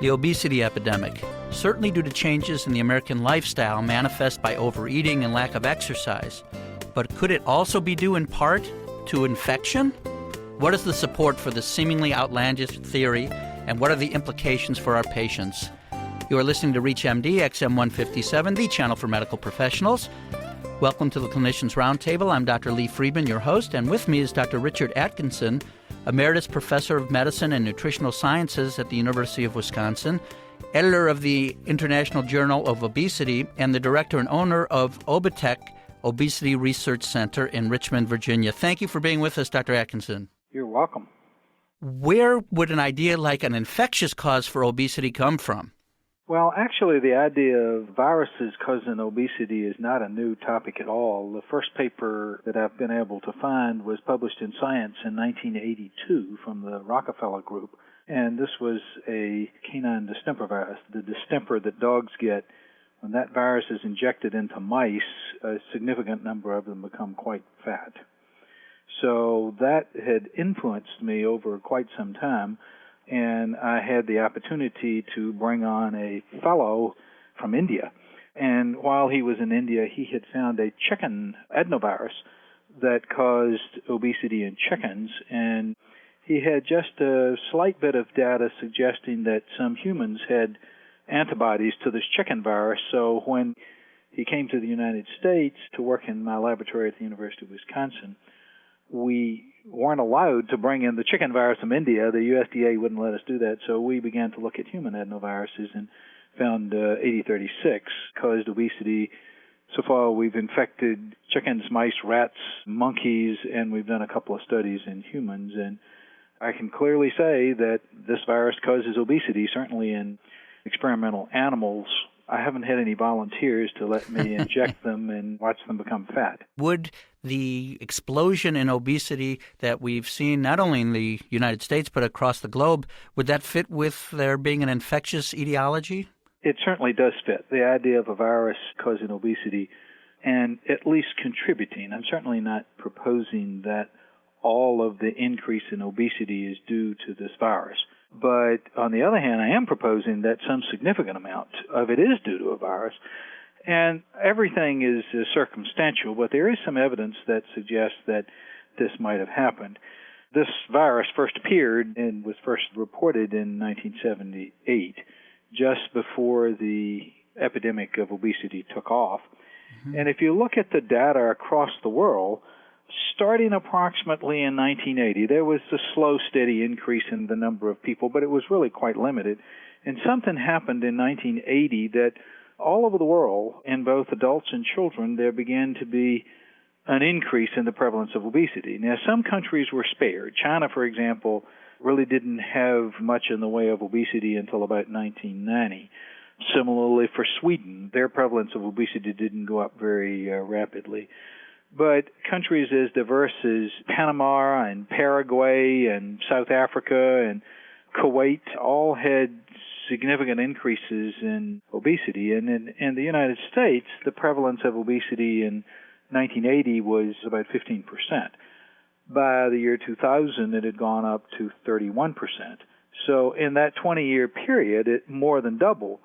The obesity epidemic, certainly due to changes in the American lifestyle manifest by overeating and lack of exercise. But could it also be due in part to infection? What is the support for this seemingly outlandish theory, and what are the implications for our patients? You are listening to ReachMD XM 157, the channel for medical professionals. Welcome to the Clinicians Roundtable. I'm Dr. Lee Freedman, your host, and with me is Dr. Richard Atkinson, Emeritus Professor of Medicine and Nutritional Sciences at the University of Wisconsin, editor of the International Journal of Obesity, and the director and owner of Obitech Obesity Research Center in Richmond, Virginia. Thank you for being with us, Dr. Atkinson. You're welcome. Where would an idea like an infectious cause for obesity come from? Well, actually, the idea of viruses causing obesity is not a new topic at all. The first paper that I've been able to find was published in Science in 1982 from the Rockefeller Group, and this was a canine distemper virus, the distemper that dogs get. When that virus is injected into mice, a significant number of them become quite fat. So that had influenced me over quite some time, and I had the opportunity to bring on a fellow from India. And while he was in India, he had found a chicken adenovirus that caused obesity in chickens, and he had just a slight bit of data suggesting that some humans had antibodies to this chicken virus. So when he came to the United States to work in my laboratory at the University of Wisconsin, we weren't allowed to bring in the chicken virus from India. The USDA wouldn't let us do that, so we began to look at human adenoviruses and found 8036 caused obesity. So far, we've infected chickens, mice, rats, monkeys, and we've done a couple of studies in humans. And I can clearly say that this virus causes obesity, certainly in experimental animals. I haven't had any volunteers to let me inject them and watch them become fat. Would the explosion in obesity that we've seen not only in the United States but across the globe, would that fit with there being an infectious etiology? It certainly does fit. The idea of a virus causing obesity and at least contributing. I'm certainly not proposing that all of the increase in obesity is due to this virus. But on the other hand, I am proposing that some significant amount of it is due to a virus. And everything is circumstantial, but there is some evidence that suggests that this might have happened. This virus first appeared and was first reported in 1978, just before the epidemic of obesity took off. Mm-hmm. And if you look at the data across the world, starting approximately in 1980, there was a slow, steady increase in the number of people, but it was really quite limited. And something happened in 1980 that all over the world, in both adults and children, there began to be an increase in the prevalence of obesity. Now, some countries were spared. China, for example, really didn't have much in the way of obesity until about 1990. Similarly, for Sweden, their prevalence of obesity didn't go up very rapidly. But countries as diverse as Panama and Paraguay and South Africa and Kuwait all had significant increases in obesity. And in the United States, the prevalence of obesity in 1980 was about 15%. By the year 2000, it had gone up to 31%. So in that 20-year period, it more than doubled.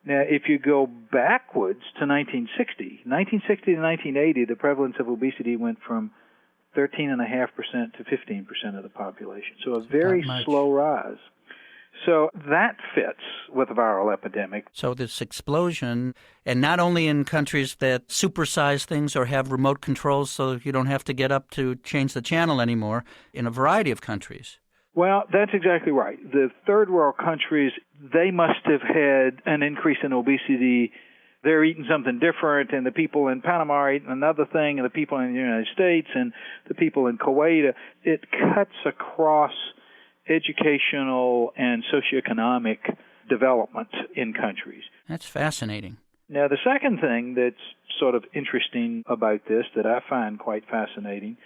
Now, if you go backwards to 1960 to 1980, the prevalence of obesity went from 13.5% to 15% of the population. So a very slow rise. So that fits with a viral epidemic. So this explosion, and not only in countries that supersize things or have remote controls so you don't have to get up to change the channel anymore, in a variety of countries. Well, that's exactly right. The third world countries, they must have had an increase in obesity. They're eating something different, and the people in Panama are eating another thing, and the people in the United States and the people in Kuwait. It cuts across educational and socioeconomic development in countries. That's fascinating. Now, the second thing that's sort of interesting about this that I find quite fascinating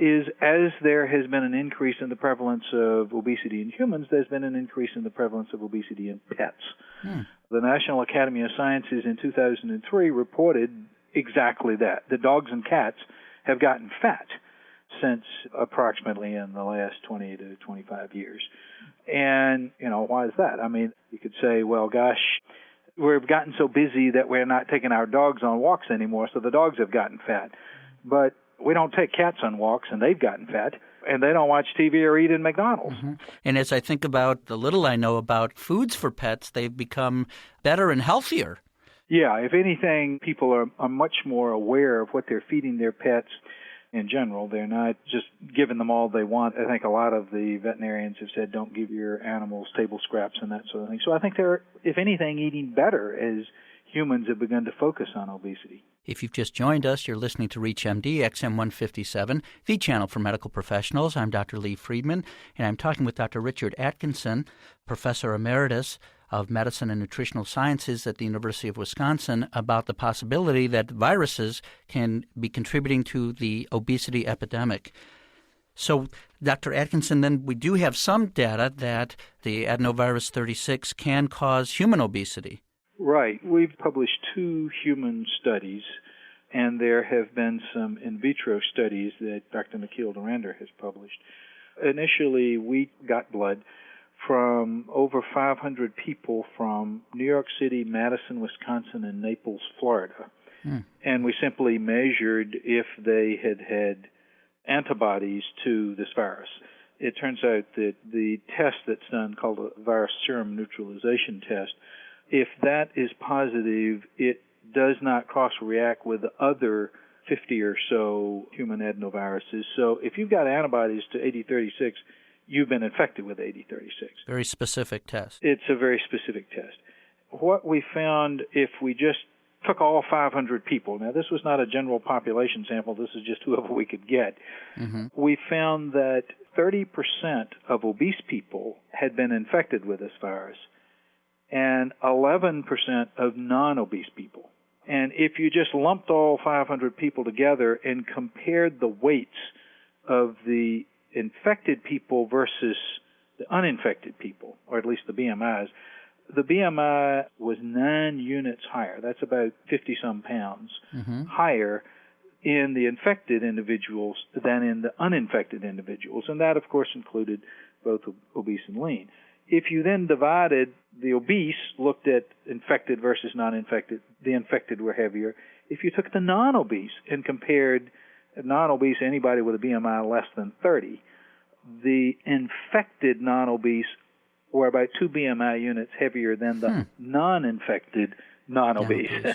is as there has been an increase in the prevalence of obesity in humans, there's been an increase in the prevalence of obesity in pets. The National Academy of Sciences in 2003 reported exactly that. The dogs and cats have gotten fat since approximately in the last 20 to 25 years. And, why is that? I mean, you could say, well, gosh, we've gotten so busy that we're not taking our dogs on walks anymore, so the dogs have gotten fat. But we don't take cats on walks, and they've gotten fat, and they don't watch TV or eat in McDonald's. Mm-hmm. And as I think about the little I know about foods for pets, they've become better and healthier. Yeah, if anything, people are much more aware of what they're feeding their pets in general. They're not just giving them all they want. I think a lot of the veterinarians have said don't give your animals table scraps and that sort of thing. So I think they're, if anything, eating better as humans have begun to focus on obesity. If you've just joined us, you're listening to ReachMD, XM 157, the channel for medical professionals. I'm Dr. Lee Freedman, and I'm talking with Dr. Richard Atkinson, Professor Emeritus of Medicine and Nutritional Sciences at the University of Wisconsin, about the possibility that viruses can be contributing to the obesity epidemic. So, Dr. Atkinson, then we do have some data that the adenovirus 36 can cause human obesity. Right. We've published 2 human studies, and there have been some in vitro studies that Dr. Nikhil Dhurandhar has published. Initially, we got blood from over 500 people from New York City, Madison, Wisconsin, and Naples, Florida. And we simply measured if they had had antibodies to this virus. It turns out that the test that's done, called a virus serum neutralization test, if that is positive, it does not cross-react with other 50 or so human adenoviruses. So if you've got antibodies to AD36, you've been infected with AD36. Very specific test. It's a very specific test. What we found, if we just took all 500 people, now this was not a general population sample, this is just whoever we could get, we found that 30% of obese people had been infected with this virus, and 11% of non-obese people. And if you just lumped all 500 people together and compared the weights of the infected people versus the uninfected people, or at least the BMIs, the BMI was 9 units higher. That's about 50-some pounds higher in the infected individuals than in the uninfected individuals. And that, of course, included both obese and lean. If you then divided the obese, looked at infected versus non-infected, the infected were heavier. If you took the non-obese and compared non-obese anybody with a BMI less than 30, the infected non-obese were about 2 BMI units heavier than the non-infected non-obese.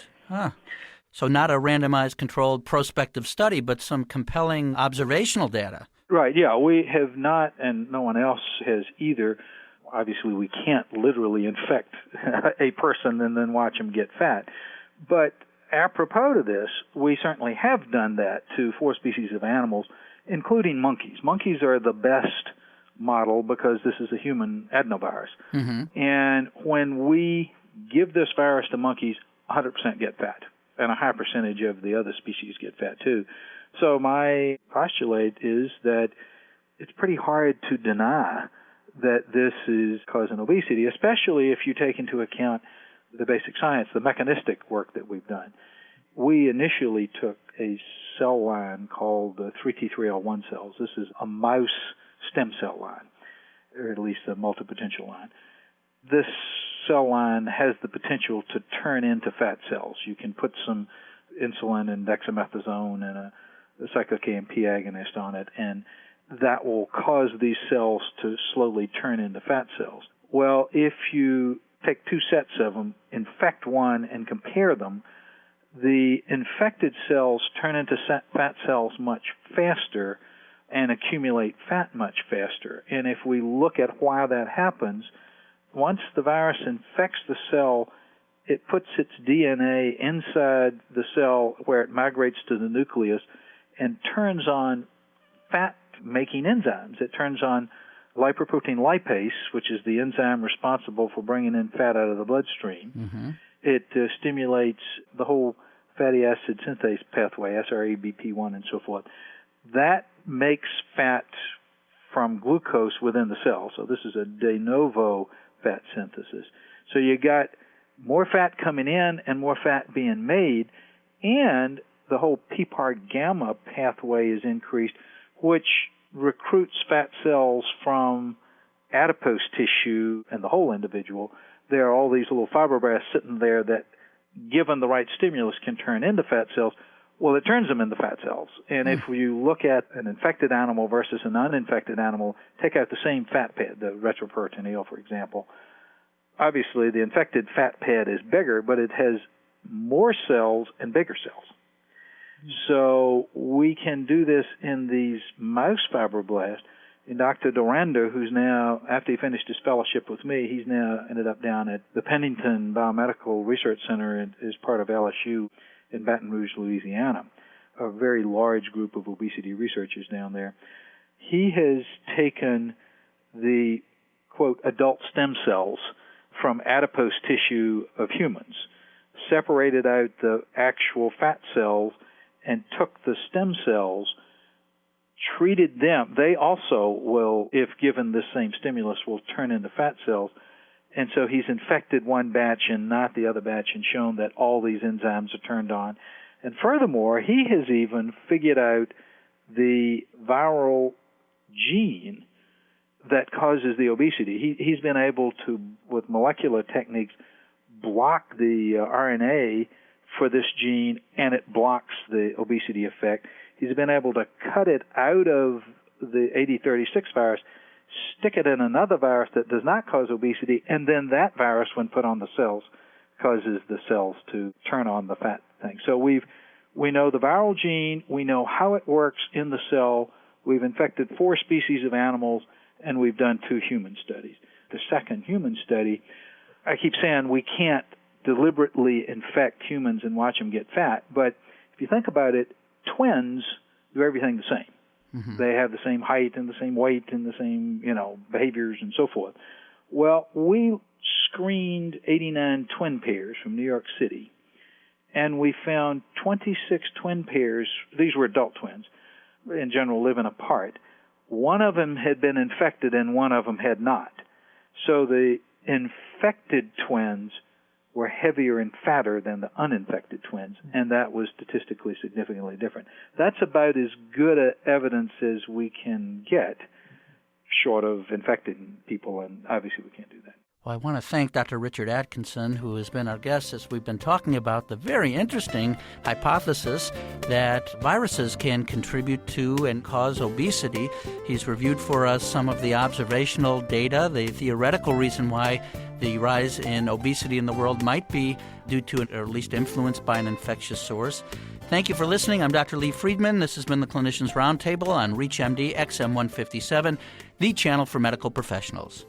So not a randomized controlled prospective study, but some compelling observational data. Right, yeah. We have not, and no one else has either. Obviously, we can't literally infect a person and then watch them get fat. But apropos to this, we certainly have done that to 4 species of animals, including monkeys. Monkeys are the best model because this is a human adenovirus. And when we give this virus to monkeys, 100% get fat, and a high percentage of the other species get fat too. So my postulate is that it's pretty hard to deny that this is causing obesity, especially if you take into account the basic science, the mechanistic work that we've done. We initially took a cell line called 3T3L1 cells. This is a mouse stem cell line, or at least a multipotential line. This cell line has the potential to turn into fat cells. You can put some insulin and dexamethasone and a cyclic AMP agonist on it, and that will cause these cells to slowly turn into fat cells. Well, if you take 2 sets of them, infect one, and compare them, the infected cells turn into fat cells much faster and accumulate fat much faster. And if we look at why that happens, once the virus infects the cell, it puts its DNA inside the cell where it migrates to the nucleus and turns on fat-making enzymes. It turns on lipoprotein lipase, which is the enzyme responsible for bringing in fat out of the bloodstream. It stimulates the whole fatty acid synthase pathway, SRABP1 and so forth. That makes fat from glucose within the cell. So this is a de novo fat synthesis. So you got more fat coming in and more fat being made, and the whole PPAR-gamma pathway is increased, which recruits fat cells from adipose tissue and the whole individual, there are all these little fibroblasts sitting there that, given the right stimulus, can turn into fat cells. Well, it turns them into fat cells. And if you look at an infected animal versus an uninfected animal, take out the same fat pad, the retroperitoneal, for example. Obviously, the infected fat pad is bigger, but it has more cells and bigger cells. So we can do this in these mouse fibroblasts. And Dr. Doranda, who's now, after he finished his fellowship with me, he's now ended up down at the Pennington Biomedical Research Center and is part of LSU in Baton Rouge, Louisiana, a very large group of obesity researchers down there. He has taken the, quote, adult stem cells from adipose tissue of humans, separated out the actual fat cells, and took the stem cells, treated them. They also will, if given the same stimulus, will turn into fat cells. And so he's infected one batch and not the other batch and shown that all these enzymes are turned on. And furthermore, he has even figured out the viral gene that causes the obesity. He's been able to, with molecular techniques, block the RNA for this gene, and it blocks the obesity effect. He's been able to cut it out of the 8036 virus, stick it in another virus that does not cause obesity, and then that virus, when put on the cells, causes the cells to turn on the fat thing. So we know the viral gene, we know how it works in the cell, we've infected 4 species of animals, and we've done 2 human studies. The second human study, I keep saying we can't deliberately infect humans and watch them get fat, but if you think about it, twins do everything the same. Mm-hmm. They have the same height and the same weight and the same, behaviors and so forth. Well, we screened 89 twin pairs from New York City, and we found 26 twin pairs. These were adult twins, in general living apart. One of them had been infected and one of them had not. So the infected twins were heavier and fatter than the uninfected twins, and that was statistically significantly different. That's about as good evidence as we can get, short of infecting people, and obviously we can't do that. Well, I want to thank Dr. Richard Atkinson, who has been our guest as we've been talking about the very interesting hypothesis that viruses can contribute to and cause obesity. He's reviewed for us some of the observational data, the theoretical reason why the rise in obesity in the world might be due to, or at least influenced by, an infectious source. Thank you for listening. I'm Dr. Lee Freedman. This has been the Clinicians Roundtable on ReachMD XM157, the channel for medical professionals.